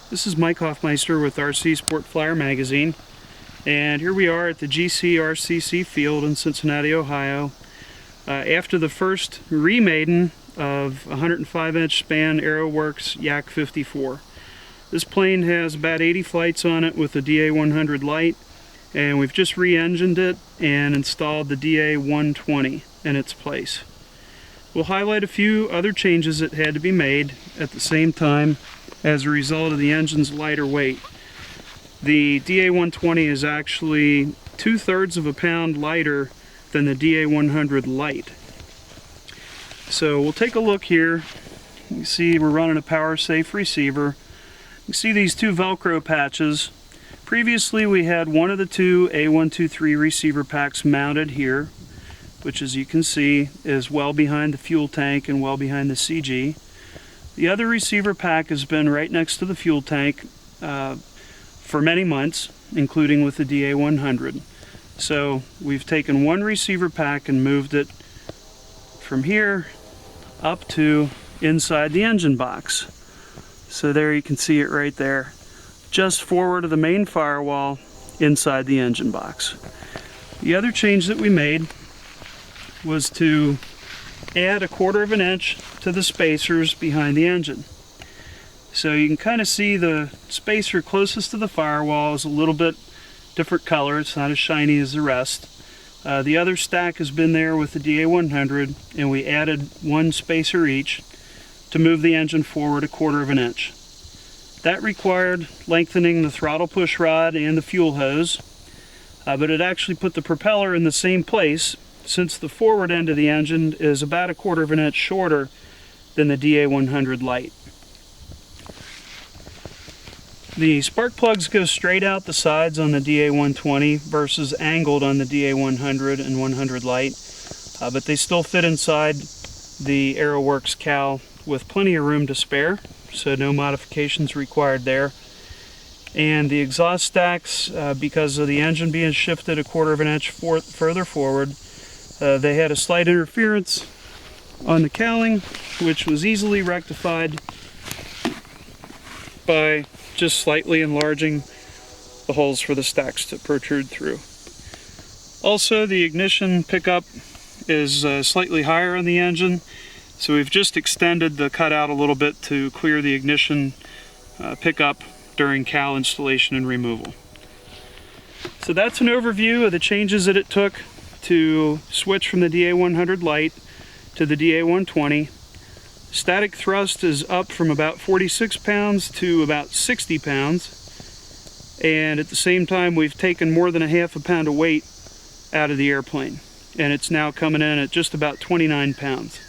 This is Mike Hoffmeister with RC Sport Flyer Magazine, and here we are at the GC-RCC field in Cincinnati, Ohio, after the first remaiden of 105-inch span AeroWorks Yak 54. This plane has about 80 flights on it with the DA-100 light, and we've just re-engined it and installed the DA-120 in its place. We'll highlight a few other changes that had to be made at the same time as a result of the engine's lighter weight. The DA-120 is actually 2/3 of a pound lighter than the DA-100 light. So we'll take a look here. You see we're running a power safe receiver. You see these two Velcro patches. Previously we had one of the two A123 receiver packs mounted here, which as you can see is well behind the fuel tank and well behind the CG. The other receiver pack has been right next to the fuel tank for many months, including with the DA-100. So we've taken one receiver pack and moved it from here up to inside the engine box. So there you can see it right there, just forward of the main firewall inside the engine box. The other change that we made was to add 1/4 of an inch to the spacers behind the engine. So you can kind of see the spacer closest to the firewall is a little bit different color. It's not as shiny as the rest. The other stack has been there with the DA-100, and we added one spacer each to move the engine forward 1/4 of an inch. That required lengthening the throttle push rod and the fuel hose, but it actually put the propeller in the same place, since the forward end of the engine is about 1/4 of an inch shorter than the DA-100 light. The spark plugs go straight out the sides on the DA-120 versus angled on the DA-100 and 100 light, but they still fit inside the AeroWorks cowl with plenty of room to spare, so no modifications required there. And the exhaust stacks, because of the engine being shifted 1/4 of an inch further forward, they had a slight interference on the cowling, which was easily rectified by just slightly enlarging the holes for the stacks to protrude through. Also, the ignition pickup is slightly higher on the engine, so we've just extended the cutout a little bit to clear the ignition pickup during cowl installation and removal. So that's an overview of the changes that it took to switch from the DA-100 light to the DA-120. Static thrust is up from about 46 pounds to about 60 pounds, and at the same time we've taken more than 1/2 pound of weight out of the airplane, and it's now coming in at just about 29 pounds.